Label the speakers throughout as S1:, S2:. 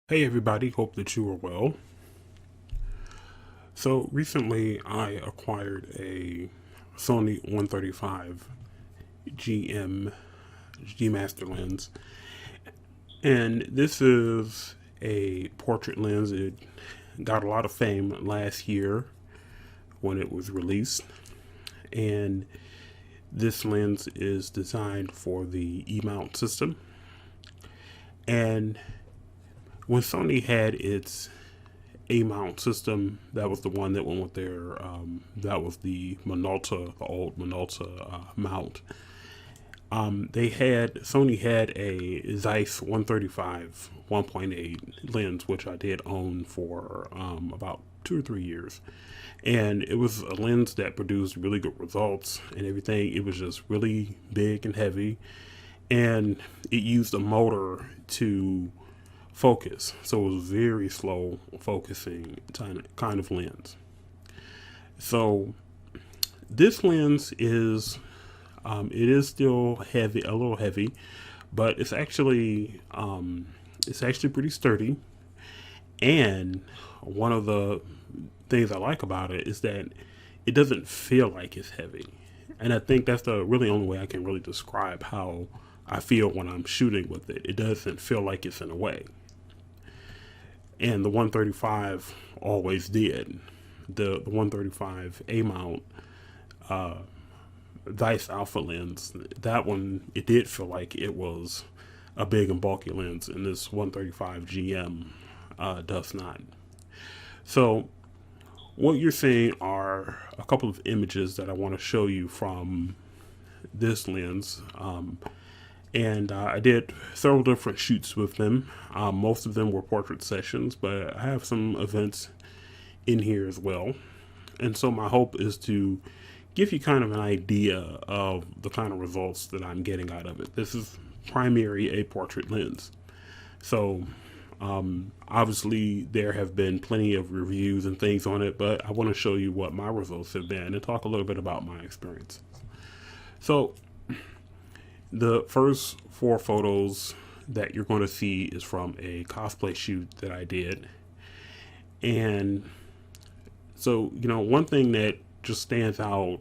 S1: Hey everybody, hope that you are well. So recently I acquired a Sony 135 GM G Master lens, and this is a portrait lens. It got a lot of fame last year when it was released, and this lens is designed for the E-mount system. And when Sony had its A-mount system, that was the one that went with their that was the Minolta, the old Minolta mount. Sony had a Zeiss 135 1.8 lens, which I did own for about 2 or 3 years, and it was a lens that produced really good results and everything. It was just really big and heavy, and it used a motor to focus, so it was very slow focusing kind of lens. So this lens is it is still heavy, a little heavy, but it's actually pretty sturdy. And one of the things I like about it is that it doesn't feel like it's heavy, and I think that's the really only way I can really describe how I feel when I'm shooting with it. It doesn't feel like it's in a way, and the 135 always did. The 135 A mount Zeiss Alpha lens, that one, it did feel like it was a big and bulky lens, and this 135 GM does not. So what you're seeing are a couple of images that I want to show you from this lens. And I did several different shoots with them. Most of them were portrait sessions, but I have some events in here as well. And so my hope is to give you kind of an idea of the kind of results that I'm getting out of it. This is primarily a portrait lens. So obviously there have been plenty of reviews and things on it, but I want to show you what my results have been and talk a little bit about my experience. So the first four photos that you're going to see is from a cosplay shoot that I did. And so, one thing that just stands out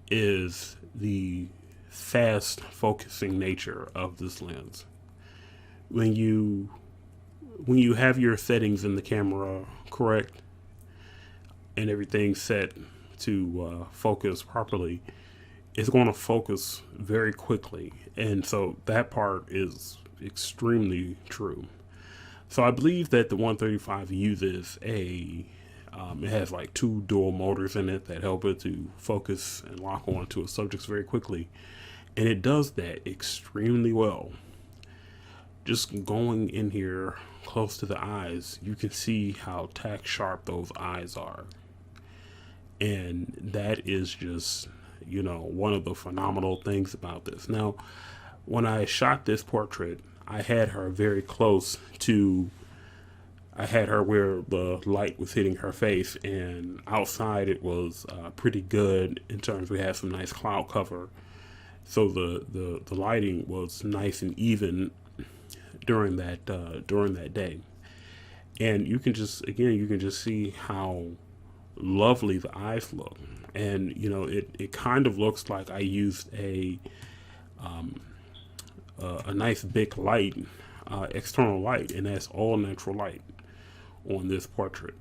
S1: is the fast focusing nature of this lens. When you have your settings in the camera correct and everything set to focus properly, it's going to focus very quickly. And so that part is extremely true. So I believe that the 135 uses it has like two dual motors in it that help it to focus and lock on to a subject very quickly. And it does that extremely well. Just going in here close to the eyes, you can see how tack sharp those eyes are. And that is just one of the phenomenal things about this. Now, when I shot this portrait, I had her very close to, I had her where the light was hitting her face, and outside it was pretty good in terms we had some nice cloud cover. So the lighting was nice and even during that day. And you can just see how lovely the eyes look. And it kind of looks like I used a nice big light, external light, and that's all natural light on this portrait.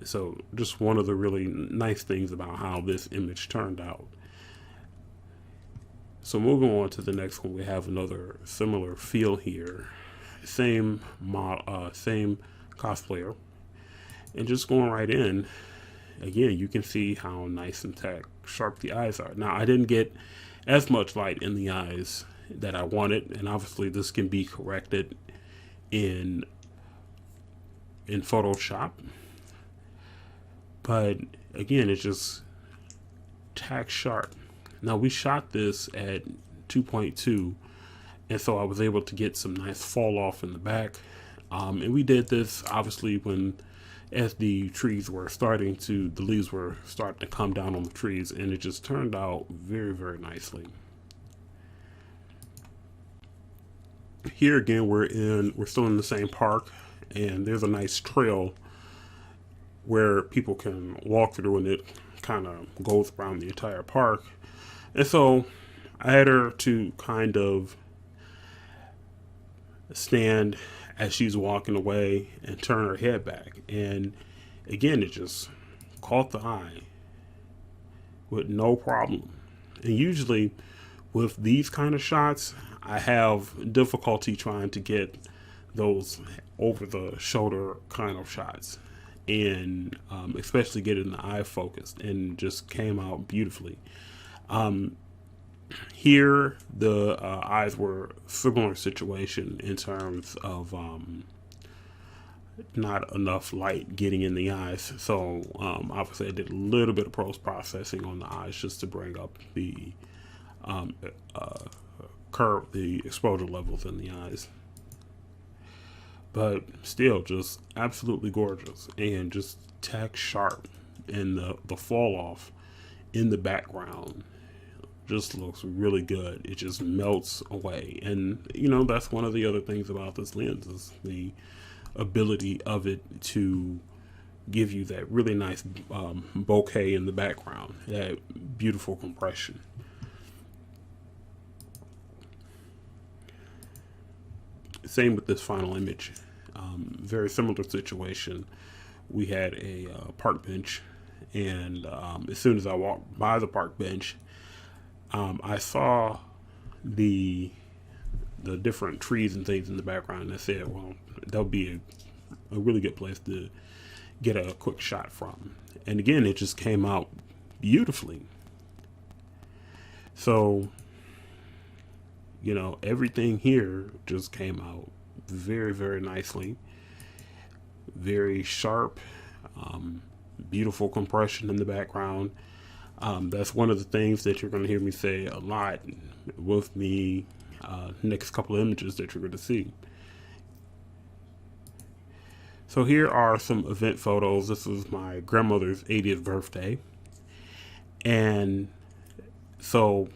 S1: So just one of the really nice things about how this image turned out. So moving on to the next one, we have another similar feel here, same cosplayer, and just going right in. Again, you can see how nice and sharp the eyes are. Now, I didn't get as much light in the eyes that I wanted, and obviously this can be corrected in Photoshop. But again, it's just tack sharp. Now, we shot this at 2.2, and so I was able to get some nice fall off in the back. And we did this obviously as the leaves were starting to come down on the trees, and it just turned out very, very nicely. Here again, we're still in the same park, and there's a nice trail where people can walk through, and it kind of goes around the entire park. And so I had her to kind of stand as she's walking away and turn her head back. And again, it just caught the eye with no problem. And usually with these kind of shots, I have difficulty trying to get those over the shoulder kind of shots, and especially getting the eye focused, and just came out beautifully. Here, the eyes were similar situation in terms of not enough light getting in the eyes. So obviously I did a little bit of post processing on the eyes just to bring up the curve, the exposure levels in the eyes. But still, just absolutely gorgeous and just tack sharp. And the fall off in the background just looks really good. It just melts away. And that's one of the other things about this lens is the ability of it to give you that really nice bokeh in the background, that beautiful compression. Same with this final image. Very similar situation. We had a park bench, and as soon as I walked by the park bench, I saw the different trees and things in the background, and I said, well, that'll be a really good place to get a quick shot from. And again, it just came out beautifully. So, everything here just came out very, very nicely. Very sharp, beautiful compression in the background. That's one of the things that you're going to hear me say a lot with me next couple of images that you're going to see. So here are some event photos. This was my grandmother's 80th birthday. And so,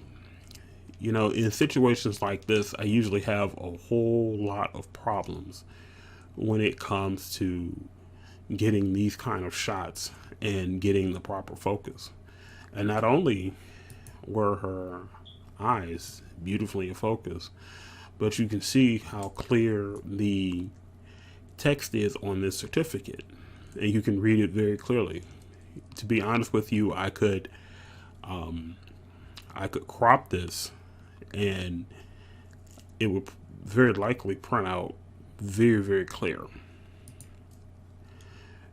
S1: in situations like this, I usually have a whole lot of problems when it comes to getting these kind of shots and getting the proper focus. And not only were her eyes beautifully in focus, but you can see how clear the text is on this certificate, and you can read it very clearly. To be honest with you, I could crop this, and it would very likely print out very, very clear.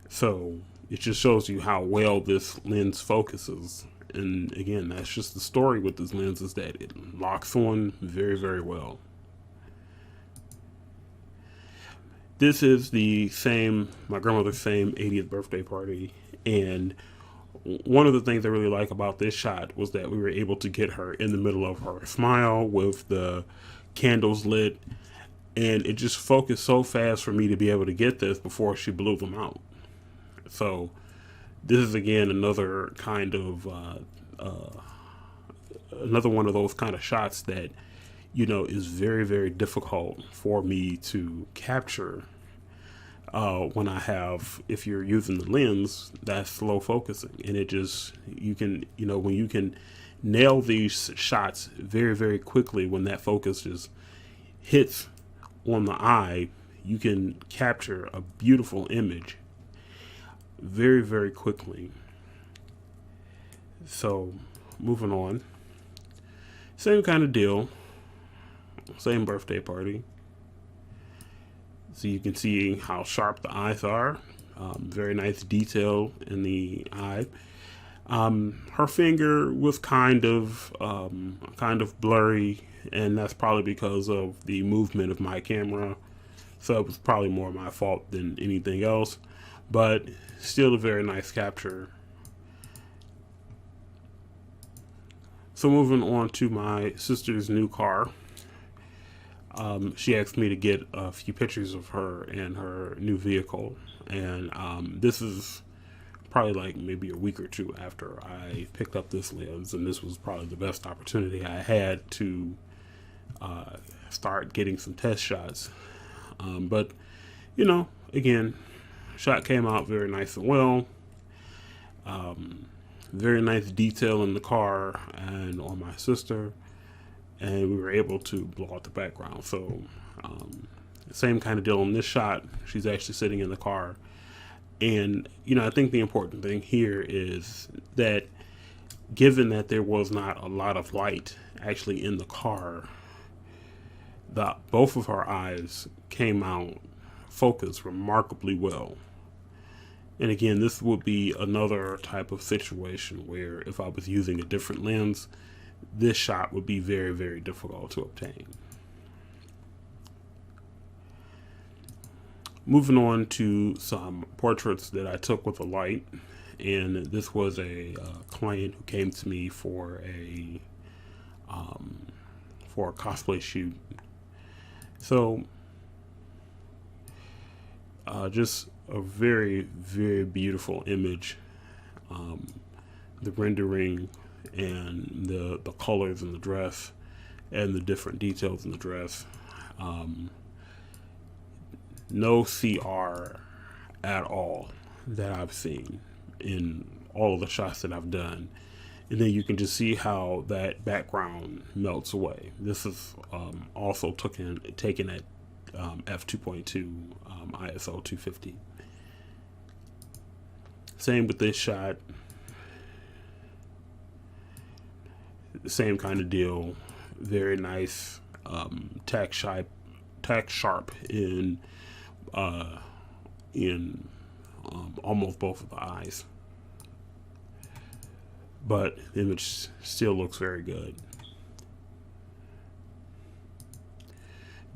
S1: So it just shows you how well this lens focuses. And again, that's just the story with this lens, is that it locks on very, very well. This is my grandmother's same 80th birthday party. And one of the things I really like about this shot was that we were able to get her in the middle of her smile with the candles lit. And it just focused so fast for me to be able to get this before she blew them out. So this is again another kind of another one of those kind of shots that is very, very difficult for me to capture when if you're using the lens that's slow focusing. And it just, you can, when you can nail these shots very, very quickly, when that focus just hits on the eye, you can capture a beautiful image very, very quickly. So moving on, same kind of deal, same birthday party. So you can see how sharp the eyes are. Very nice detail in the eye. Her finger was kind of blurry, and that's probably because of the movement of my camera. So it was probably more my fault than anything else, but still a very nice capture. So moving on to my sister's new car. She asked me to get a few pictures of her and her new vehicle. And this is probably like maybe a week or two after I picked up this lens. And this was probably the best opportunity I had to start getting some test shots. But, you know, again, shot came out very nice and well. Very nice detail in the car and on my sister, and we were able to blow out the background. So same kind of deal in this shot. She's actually sitting in the car, and you know, I think the important thing here is that given that there was not a lot of light actually in the car, both of our eyes came out focused remarkably well. And again, this would be another type of situation where if I was using a different lens, this shot would be very, very difficult to obtain. Moving on to some portraits that I took with a light, and this was a client who came to me for a cosplay shoot. So just a very, very beautiful image. The rendering and the colors in the dress and the different details in the dress. No CR at all that I've seen in all of the shots that I've done. And then you can just see how that background melts away. This is also taken at f2.2 ISO 250. Same with this shot. Same kind of deal. Very nice tack sharp in almost both of the eyes. But the image still looks very good.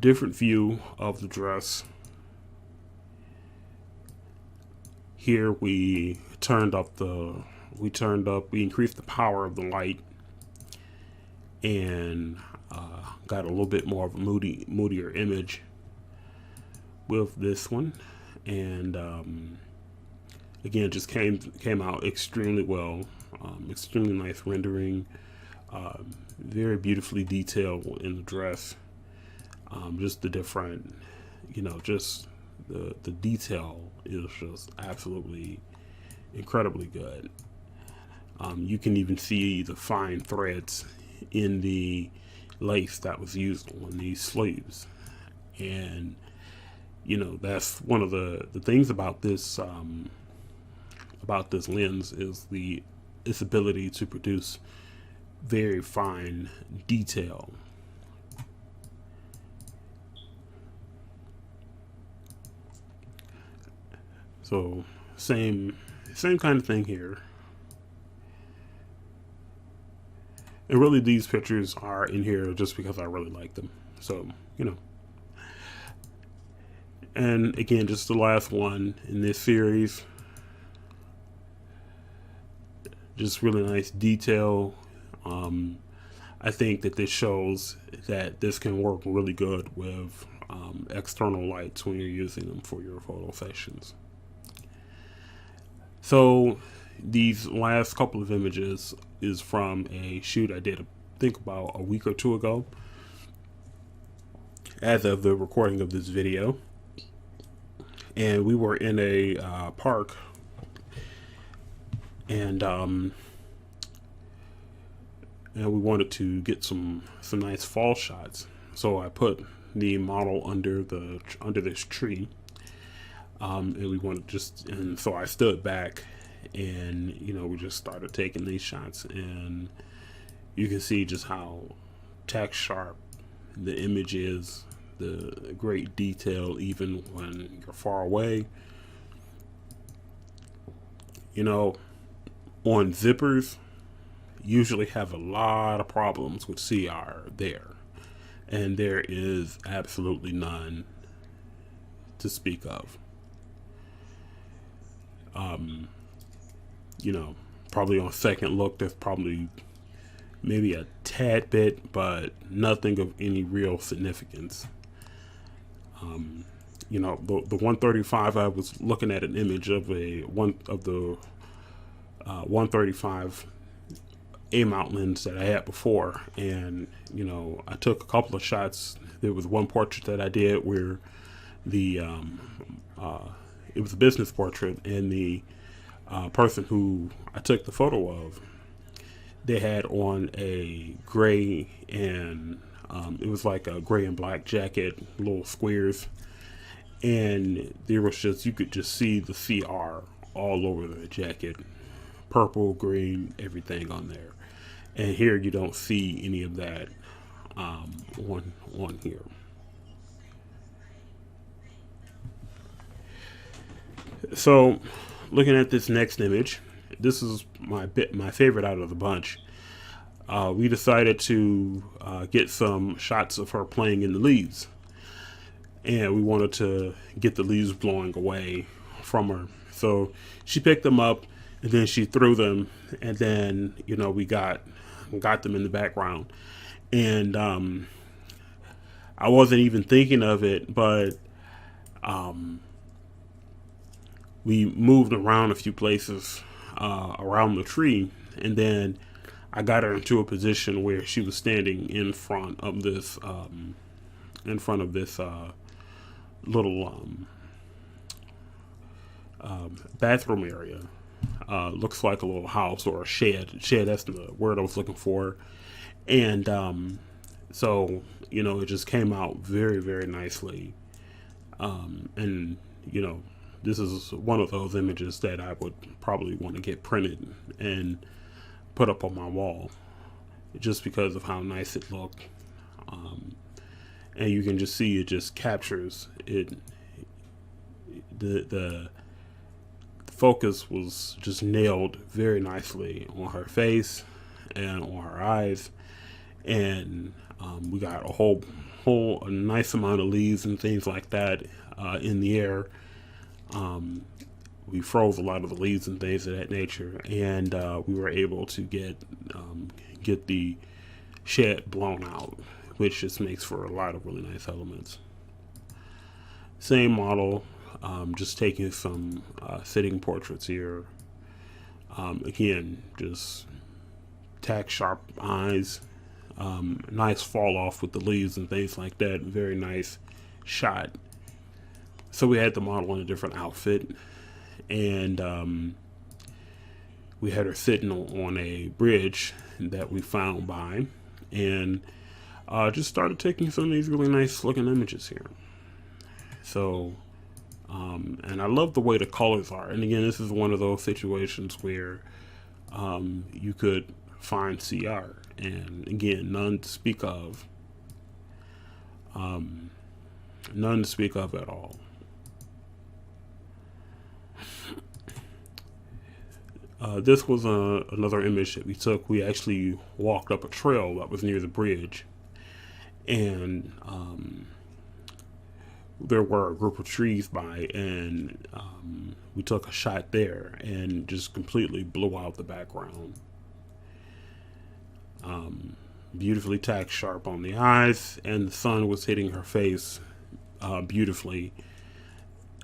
S1: Different view of the dress. Here we increased the power of the light and got a little bit more of a moodier image with this one, and again, just came out extremely well. Extremely nice rendering, very beautifully detailed in the dress. Just the different, just the detail is just absolutely incredibly good. You can even see the fine threads in the lace that was used on these sleeves, and that's one of the things about this lens is its ability to produce very fine detail. So same kind of thing here. And really these pictures are in here just because I really like them. So, And again, just the last one in this series. Just really nice detail. I think that this shows that this can work really good with external lights when you're using them for your photo sessions. So these last couple of images is from a shoot I did, I think about a week or two ago, as of the recording of this video. And we were in a park, and we wanted to get some nice fall shots. So I put the model under this tree, and we wanted and so I stood back, and we just started taking these shots, and you can see just how tack sharp the image is, the great detail even when you're far away. On zippers usually have a lot of problems with CR there, and there is absolutely none to speak of. Probably on second look there's probably maybe a tad bit, but nothing of any real significance. The 135, I was looking at an image of the 135 A mount lens that I had before, and I took a couple of shots. There was one portrait that I did where the it was a business portrait, and the person who I took the photo of, they had on a gray and it was like a gray and black jacket, little squares, and there was you could just see the CR all over the jacket, purple, green, everything on there. And here you don't see any of that on here. So, looking at this next image, this is my favorite out of the bunch. We decided to get some shots of her playing in the leaves, and we wanted to get the leaves blowing away from her. So she picked them up, and then she threw them, and then we got them in the background. And I wasn't even thinking of it, but we moved around a few places around the tree, and then I got her into a position where she was standing in front of this little bathroom area. Looks like a little house or a shed. Shed, that's the word I was looking for. And so it just came out very, very nicely. And this is one of those images that I would probably want to get printed and put up on my wall, just because of how nice it looked. And you can just see it just captures it. The focus was just nailed very nicely on her face and on her eyes, and we got a nice amount of leaves and things like that in the air. We froze a lot of the leaves and things of that nature, and we were able to get the shed blown out, which just makes for a lot of really nice elements. Same model, just taking some sitting portraits here. Again, just tack sharp eyes, nice fall off with the leaves and things like that. Very nice shot. So we had the model in a different outfit, and we had her sitting on a bridge that we found by, and just started taking some of these really nice looking images here. So, and I love the way the colors are. And again, this is one of those situations where you could find CR, and again, none to speak of. None to speak of at all. This was another image that we took. We actually walked up a trail that was near the bridge, and there were a group of trees by, and we took a shot there and just completely blew out the background. Beautifully tack sharp on the eyes, and the sun was hitting her face beautifully,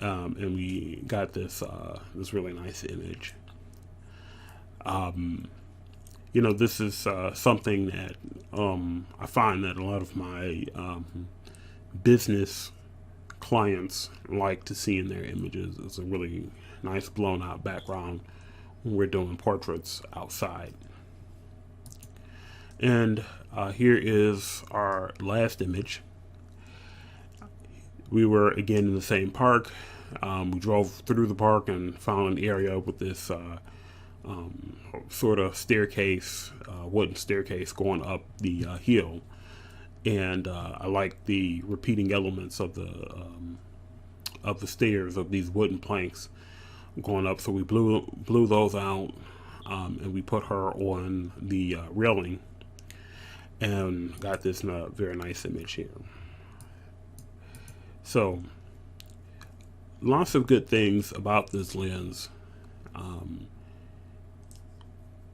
S1: and we got this really nice image. This is something that I find that a lot of my business clients like to see in their images. It's a really nice blown out background when we're doing portraits outside. And here is our last image. We were again in the same park. We drove through the park and found an area with this sort of staircase, wooden staircase going up the hill. And I like the repeating elements of the stairs, of these wooden planks going up. So we blew those out, and we put her on the railing, and got this very nice image here. So lots of good things about this lens.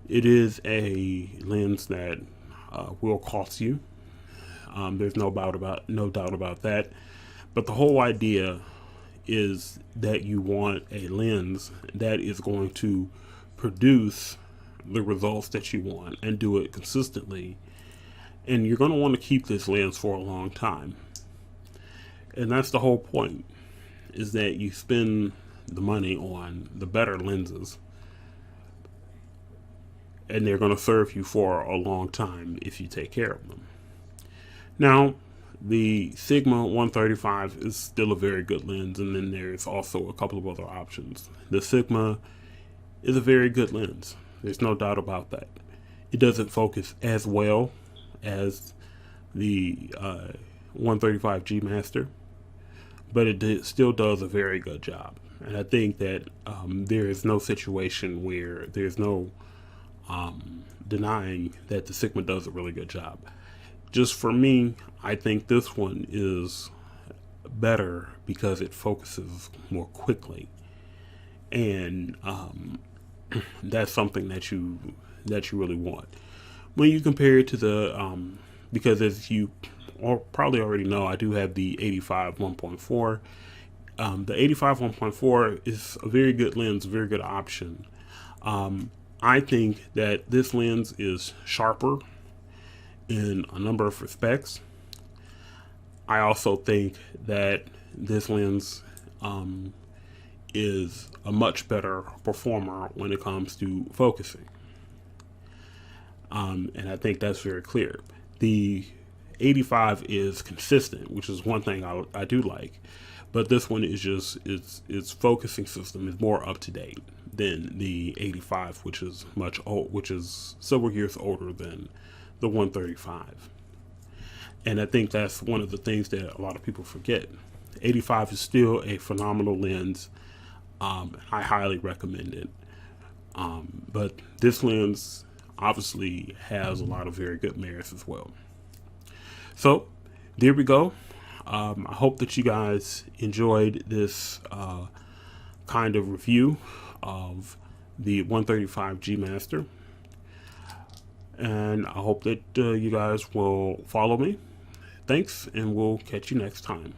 S1: It is a lens that will cost you. There's no doubt about that. But the whole idea is that you want a lens that is going to produce the results that you want and do it consistently. And you're going to want to keep this lens for a long time. And that's the whole point, is that you spend the money on the better lenses, and they're going to serve you for a long time if you take care of them. Now, the Sigma 135 is still a very good lens, and then there's also a couple of other options. The Sigma is a very good lens. There's no doubt about that. It doesn't focus as well as the 135G Master, but it still does a very good job. And I think that there is no situation where there's no denying that the Sigma does a really good job. Just for me, I think this one is better because it focuses more quickly, and that's something that you really want when you compare it to the because, as you probably already know, I do have the 85 1.4. The 85 1.4 is a very good lens, a very good option. I think that this lens is sharper in a number of respects. I also think that this lens is a much better performer when it comes to focusing. And I think that's very clear. The 85 is consistent, which is one thing I do like. But this one is just, its focusing system is more up to date than the 85, which is which is several years older than the 135. And I think that's one of the things that a lot of people forget. 85 is still a phenomenal lens. I highly recommend it. But this lens obviously has a lot of very good merits as well. So there we go. I hope that you guys enjoyed this kind of review of the 135G Master. And I hope that you guys will follow me. Thanks, and we'll catch you next time.